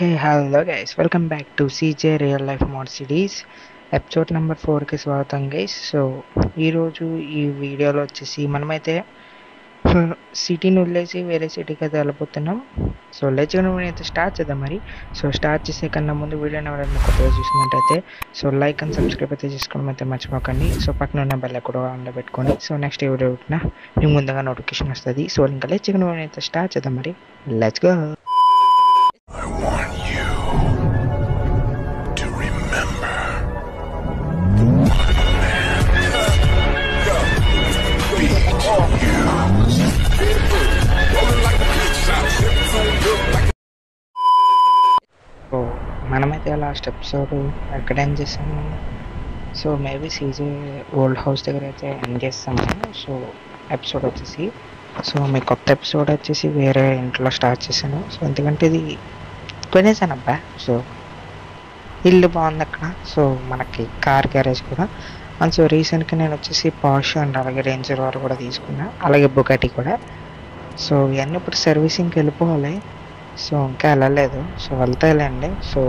Hey, hello guys, welcome back to CJ Real Life Mod Series episode number 4కి స్వాగతం guys. So ఈరోజు ఈ వీడియోలో వచ్చేసి మనమైతే సిటీని వదిలేసి వేరే సిటీకి అయితే వెళ్ళిపోతున్నాం. సో లేచిన అయితే స్టార్ట్ చేద్దాం మరి. సో స్టార్ట్ చేసే కన్నా ముందు వీడియోని ఎవరైనా కొత్తగా చూసినట్టయితే సో లైక్ అండ్ సబ్స్క్రైబ్ అయితే చేసుకోవడం అయితే మర్చిపోకండి. సో పక్కన ఉన్న బెల్ కూడా ఆన్లో పెట్టుకొని సో నెక్స్ట్ వీడియో పెట్టినా మీకు ముందుగా నోటిఫికేషన్ వస్తుంది. సో ఇంకా లేచిన అయితే స్టార్ట్ చేద్దాం మరి. Let's go. I want you to remember so మనమైతే లాస్ట్ ఎపిసోడ్ ఎక్కడ ఎండ్ చేసాము. So maybe CG old house దగ్గర అయితే ఎండ్ చేస్తాము. సో ఎపిసోడ్ వచ్చేసి సో మీ కొత్త ఎపిసోడ్ వచ్చేసి వేరే ఇంట్లో స్టార్ట్ చేశాను. సో ఎందుకంటే ఇది కొనేసాను అబ్బా. సో ఇల్లు బాగుంది అక్కడ. సో మనకి కార్ గ్యారేజ్ కూడా. అండ్ సో రీసెంట్గా నేను వచ్చేసి పాష్ అండ్ అలాగే రేంజ్ రోవర్ కూడా తీసుకున్నా, అలాగే బుగాటి కూడా. సో ఇవన్నీ ఇప్పుడు సర్వీసింగ్కి వెళ్ళిపోవాలి. సో ఇంకా వెళ్ళలేదు. సో వెళ్తాయిలేండి. సో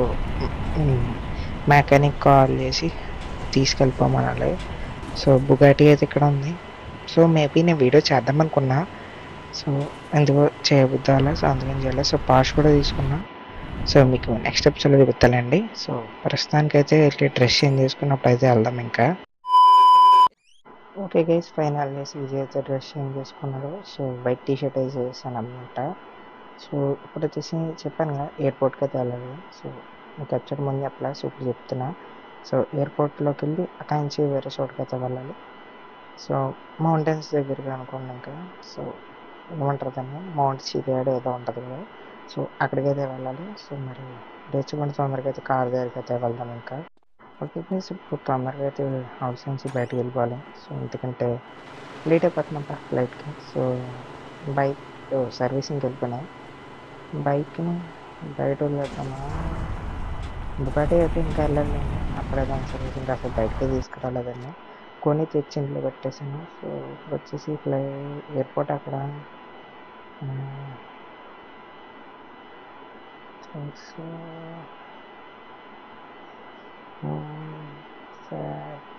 మెకానిక్ కాల్ చేసి తీసుకెళ్ళిపోమనాలి. సో బుగాటి అయితే ఇక్కడ ఉంది. సో మేబీ నేను వీడియో చేద్దాం అనుకున్నా. సో ఎందుకో చేయబుద్దాలా. సో అందుకని చేయాలి. సో పాష్ కూడా తీసుకున్నా. సో మీకు నెక్స్ట్ ఎపిసోడ్లో చూపిస్తానండి. సో ప్రస్తుతానికైతే డ్రెస్ చేంజ్ చేసుకున్నప్పుడు అయితే వెళ్దాం ఇంకా. ఓకే గైస్, ఫైనల్ సీజీ అయితే డ్రెస్ చేంజ్ చేసుకున్నాడు. సో వైట్ టీషర్ట్ అయితే వేసాను అనమాట. సో ఇప్పుడు వచ్చేసి చెప్పాను కదా ఎయిర్పోర్ట్కి అయితే వెళ్ళాలి. సో మీకు ఎపిసోడ్ ముందు చెప్పలే. సో ఇప్పుడు చెప్తున్నా. సో ఎయిర్పోర్ట్లోకి వెళ్ళి అక్కడి నుంచి వేరే చోటుకి అయితే వెళ్ళాలి. సో మౌంటైన్స్ దగ్గరగా అనుకోండి ఇంకా. సో ఏమంటారు దాన్ని, మౌంట్ సిరియాడ్ ఏదో ఉంటుంది కదా. సో అక్కడికైతే వెళ్ళాలి. సో మరి లేచుకుంటే తొందరగా అయితే కార్ దగ్గరికి అయితే వెళ్దాం ఇంకా. ఓకే ప్లీజ్ ఇప్పుడు తొందరగా అయితే హౌస్ నుంచి బయటకు వెళ్ళిపోవాలి. సో ఎందుకంటే లేట్ అయిపోతున్నాం ఫ్లైట్కి. సో బైక్ సర్వీసింగ్కి వెళ్ళిపోయినాయి. బైక్ని బయట వదిలేద్దామా. బుగాటి అయితే ఇంకా వెళ్ళాలి. అప్పుడే దాని సర్వీసింగ్ అసలు బయటకే తీసుకురాలేదండి. కొని తెచ్చి ఇంట్లో పెట్టేసాను. సో ఇప్పుడు వచ్చేసి ఎయిర్పోర్ట్ అక్కడ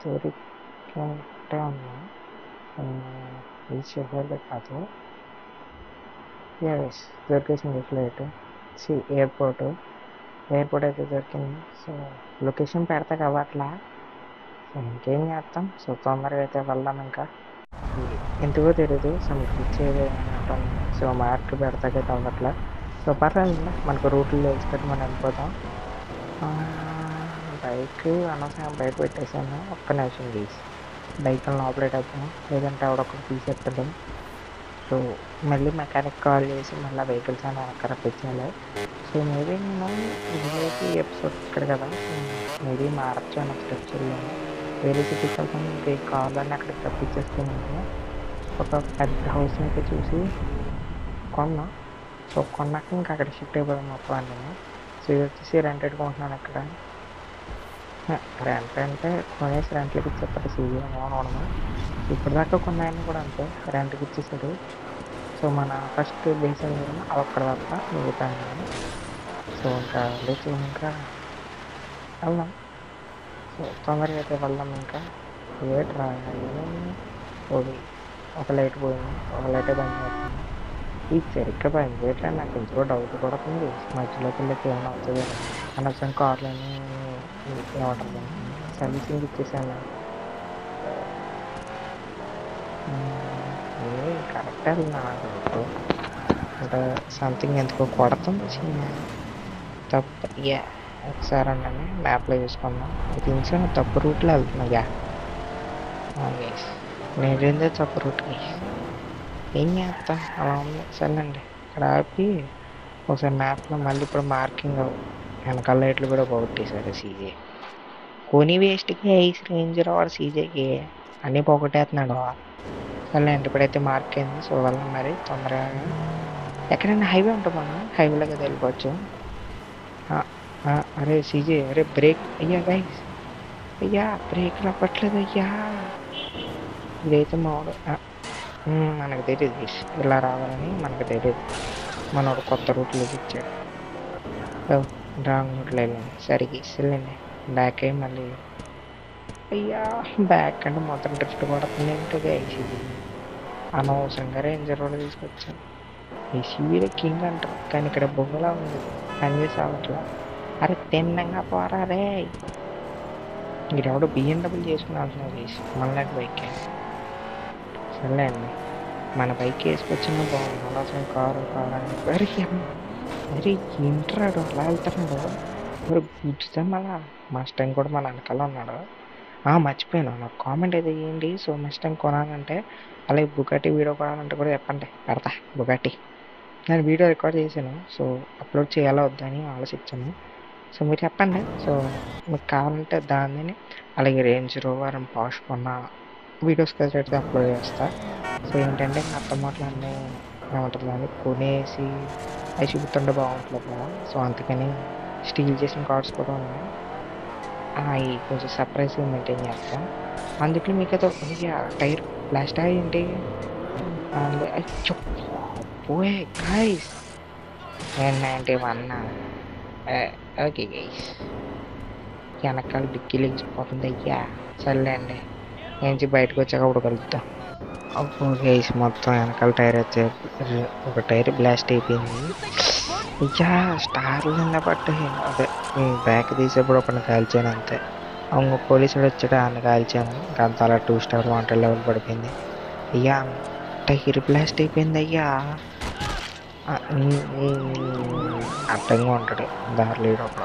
దొరికింటే ఉన్నా ఈ షెడ్యూల్ కాదు. Yes దొరికేసింది flight. ఎయిర్పోర్ట్ అయితే దొరికింది. సో లొకేషన్ పెడతా కావట్లా. సో ఇంకేం చేస్తాం. సో తొందరగా అయితే వెళ్దాం ఇంకా. ఎందుకో తెలియదు. సో మీకు ఇచ్చేది ఉంటుంది. సో మార్క్ పెడతాకైతే అవ్వట్లే. సో పర్వాలేదు, మనకు రూట్లో వేసుకొని మనం వెళ్ళిపోతాం. బైక్ అనవసరంగా బయట పెట్టేసాను. ఒక్క నిమిషం ప్లీజ్. బైక్ ఆపరేట్ అవుతాను, లేదంటే ఆవిడొకటి తీసేస్తాడు. సో మళ్ళీ మెకానిక్ కాల్ చేసి మళ్ళీ వెహికల్స్ అని అక్కడ రప్పించాలి. సో మేబీ నేను ఇదైతే ఎపిసోడ్ ఇక్కడ కదా. మేబీ మారచ్చు అని నెక్స్ట్ వేరే సిటీకి వెళ్తాను. ఇంకే కావాలని అక్కడికి రప్పించేస్తున్నాను. ఒక పెద్ద హౌస్ అయితే చూసి కొన్నా. సో కొన్నాక ఇంకా అక్కడ షిఫ్ట్ అయిపోదాం మొత్తం అన్నీ. సో ఇది వచ్చేసి రెంటెడ్ కొంటున్నాను అక్కడ. రెంట్ అంటే కొనేసి రెంట్లకి ఇచ్చేస్తారు. సీజీ ఓనర్ ఇప్పుడు దాకా కొన్నాయని కూడా అంతే రెంట్కి ఇచ్చేసాడు. సో మన ఫస్ట్ బేస్ అది అక్కడ దాకా మిగుతాను. సో ఇంకా లేచి ఇంకా వెళ్దాం. సో తొందరగా అయితే వెళ్దాం ఇంకా. ఏట్ రాయి ఒక లైట్ పోయింది, ఒక లైటే బంద్ అవుతుంది. ఈ సరిగ్గా పని చేయట్లేదు. నాకు ఇంట్లో డౌట్ పడుతుంది. మధ్యలోకి వెళ్ళి ఏమైనా అవుతుంది అనవసరం కార్లని ఏమంటారు సర్వీసింగ్ ఇచ్చేసాను. కరెక్ట్ వెళ్ళినా నాకు అంటే సంథింగ్ ఎందుకో కొడుతుంది. తప్పు ఒకసారి అన్నీ మ్యాప్లో చూసుకుందాం. అది ఇంచుకొని తప్పు రూట్లో వెళ్తున్నా. నేను వెళ్ళే తప్పు రూట్కి ఏం చేస్తా, అలా ఉంది. సరేనండి ఇక్కడ ఆపి ఒకసారి మ్యాప్లో మళ్ళీ ఇప్పుడు మార్కింగ్ వెనకాల లైట్లు కూడా పోగొట్టేశారు సీజే. కొని వేస్ట్కి ఐస్ రేంజర్ వాడు సీజేకి అన్నీ పోగొట్టేస్తున్నాడు. సరేలేండి ఇప్పుడైతే మార్క్ అయింది. సో వెళ్ళాం మరి తొందరగా. ఎక్కడైనా హైవే ఉంటుంది, మనం హైవేలోకి వెళ్ళిపోవచ్చు. అరే సీజే, అరే బ్రేక్ అయ్యా గైస్, అయ్యా బ్రేక్లు అవ్వట్లేదు అయ్యా. ఇదైతే మావాడు మనకు తెలియదు ఇలా రావాలని మనకు తెలియదు. మనోడు కొత్త రూట్లో ఇచ్చాడు. రాంగ్ రూట్లో వెళ్ళండి, సరిగ్గా వెళ్ళండి. బ్యాక్ అయ్యి మళ్ళీ అయ్యా బ్యాక్ అంటే మొత్తం డ్రిఫ్ట్ పడుతుంది ఏంటో గైస్. ఇది అనవసరంగా రేంజర్ రోడ్ తీసుకొచ్చాను. ఎస్యూవీలో కింగ్ అంటారు కానీ ఇక్కడ బొమ్మలా ఉంది, పనిచేసి అవ్వట్లా. అరే తిన్నంగా పోరా రే. మీరు ఎవడో బిఎండబ్ల్యూ చేసుకుని అంటున్నారు చేసి మళ్ళీ బైక్. సర్లే అండి, మన బైక్ వేసుకొచ్చిన బాగుంది. అనవసరం కారు అని మరి మరి ఇంట్రాడు అలా వెళ్తున్నాడు. మరి గుర్తుతా మళ్ళా మస్టాంగ్ కూడా మన వెనకాల ఉన్నాడు. మర్చిపోయాను, నాకు కామెంట్ అయితే చేయండి. సో మస్టాంగ్ కొనాలంటే అలాగే బుగాటి వీడియో కొనాలంటే కూడా చెప్పండి, పెడతా బుగాటి. నేను వీడియో రికార్డ్ చేశాను, సో అప్లోడ్ చేయాలా వద్దని ఆలోచించాను. సో మీరు చెప్పండి. సో మీకు కావాలంటే దాన్ని అలాగే రేంజ్ రోవర్ అండ్ పాష్ కొన్న వీడియోస్ అయితే అప్లోడ్ చేస్తా. సో ఏంటంటే మా అత్తమాటలు అన్నీ ఏమంటారు దాన్ని కొనేసి అవి చూపుతుంటే బాగుంటుంది కదా. సో అందుకని స్టీల్ చేసిన కార్డ్స్ కూడా ఉన్నాయి, అవి కొంచెం సర్ప్రైజ్గా మెయింటైన్ చేస్తాం. అందుకని మీకు అయితే టైర్ బ్లాస్ట్ ఏంటి పోయే గైస్. 91 ఓకే గైస్, వెనకాల డిక్కీ లేచిపోతుంది అయ్యా. సర్లే అండి, నుంచి బయటకు వచ్చాక అప్పుడు కలుద్దాం. అప్పుడు గైస్ మొత్తం వెనకాల టైర్ వచ్చే ఒక టైర్ బ్లాస్ట్ అయిపోయింది. అయ్యా స్టార్లు నిన్న పట్టాయి. అదే బ్యాక్ తీసేప్పుడు ఒకరిని కాల్చాను అంతే. ఇంకో పోలీసుడు వచ్చాడు, ఆయన కాల్చాను. ఇంకా అంత అలా 2 స్టార్ వాంటెడ్ లెవెల్ పడిపోయింది. అయ్యా టైర్ బ్లాస్ట్ అయిపోయింది అయ్యా. అడ్డంగా ఉంటాడు దారిలో ఒక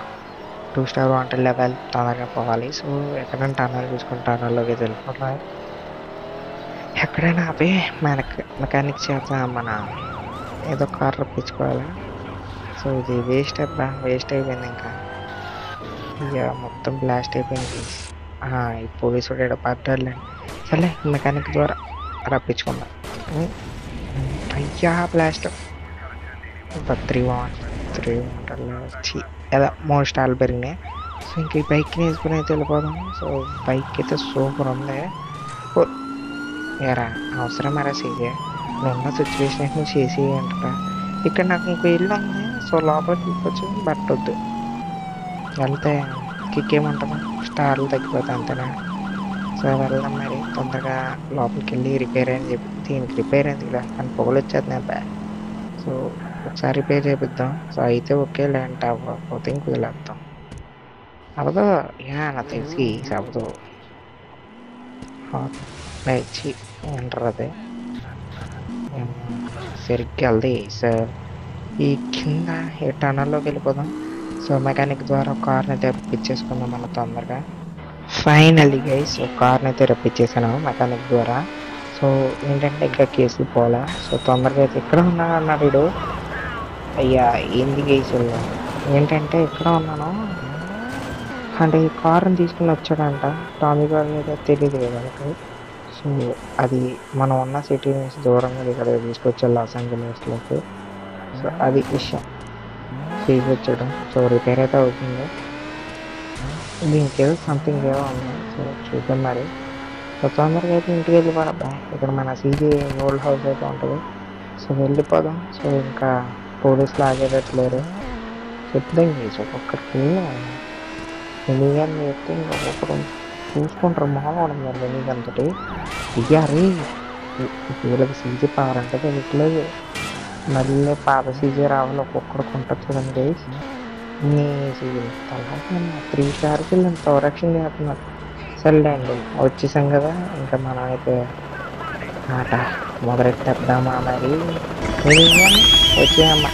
2 స్టార్ వాంటెడ్ లెవెల్ తొందరగా పోవాలి. సో ఎక్కడైనా టనల్ చూసుకుని టనల్లోకి వెళ్ళిపోవాలి. ఎక్కడైనా ఆపి మెకానిక్ చేత మన ఏదో కార్ రప్పించుకోవాలి. సో ఇది వేస్ట్ అయిపోయింది. ఇంకా ఇక మొత్తం బ్లాస్ట్ అయిపోయింది. ఈ పోలీసు వాడు పడ్డాడులేండి. సరే మెకానిక్ ద్వారా రప్పించుకుందాం. అయ్యా బ్లాస్ట్ 3 వచ్చి ఏదో 3 స్టార్లు పెరిగినాయి. సో ఇంక ఈ బైక్ని వేసుకుని అయితే వెళ్ళిపోదాం. సో బైక్ అయితే సూపర్ ఉంది. ఏరా అవసరమారా సీజే, నువ్వున్న సిచ్యువేషన్ అయితే నువ్వు చేసి అంటారా. ఇక్కడ నాకు ఇంకో ఇల్లు ఉంది, సో లోపలికి వెళ్ళిపోవచ్చు. బట్ వద్దు, వెళ్తే కిక్ ఏముంటుందా, స్టార్లు తగ్గిపోతాయి అంతేనా. సో వెళ్దాం మరి తొందరగా లోపలికి వెళ్ళి రిపేర్ అని చెప్పి. దీనికి రిపేర్ ఎందుకు ఇలా అని పొగలు వచ్చేది అబ్బా. సో ఒకసారి రిపేర్ చేపిద్దాం. సో అయితే ఓకే, లేదంటే అవ్వకపోతే ఇంక వదిలేద్దాం. అవదు నాకు తెలిసి అవదు. ఇచ్చి అంటారు అదే సరిగ్గా వెళ్ది. సో ఈ కింద ఈ టనల్లోకి వెళ్ళిపోదాం. సో మెకానిక్ ద్వారా కార్ని అయితే రప్పించేసుకుందాం మనం తొందరగా. ఫైనల్లీ గైస్ కార్ని అయితే రప్పించేసాను మెకానిక్ ద్వారా. సో ఏంటంటే ఇంకా కేసులు పోలా. సో తొందరగా అయితే ఇక్కడ ఉన్నా అన్నాడు వీడు. అయ్యా ఏంది కేసులు ఏంటంటే ఇక్కడ ఉన్నాను అంటే ఈ కార్ని తీసుకుని వచ్చాడంట. టామీ గారు మీద తెలియదు కదా మనకు. సో అది మనం ఉన్న సిటీ నుంచి దూరంగా ఇక్కడ తీసుకొచ్చాడు లాస్ ఏంజలీస్లోకి. సో అది విషయం తీసుకొచ్చాడు. సో రిపేర్ అయితే అవుతుంది. దీనికి ఏదో సంథింగ్ ఏదో ఉంది. సో చూద్దాం మరి. సో తొందరగా అయితే ఇంటికి వెళ్ళిపోవడం. ఇక్కడ మన సీజీ ఓల్డ్ హౌస్ అయితే ఉంటుంది. సో వెళ్ళిపోదాం. సో ఇంకా పోలీసులు ఆగేటట్లేరు. చెప్దాం చేసి ఒక్కొక్కరికి ఎనీగన్ చెప్తే ఇంకొకరు చూసుకుంటారు. మామూలు మరి ఎనీగంతటి ఇయ్యారి వీళ్ళకి సీజీ పవర్ అంటే తెలియట్లేదు. మళ్ళీ పాత సీజీ రావాలి ఒక్కొక్కడికి ఉంటుంది చూడండి. నీ సీజీ తర్వాత 3 స్టార్కి వెళ్ళి ప్రొడక్షన్ చేస్తున్నారు. సర్లే అండి వచ్చేసాం కదా, ఇంకా మనం అయితే ఆట మొదలెట్టేద్దామా మరి. వచ్చేయమ్మా.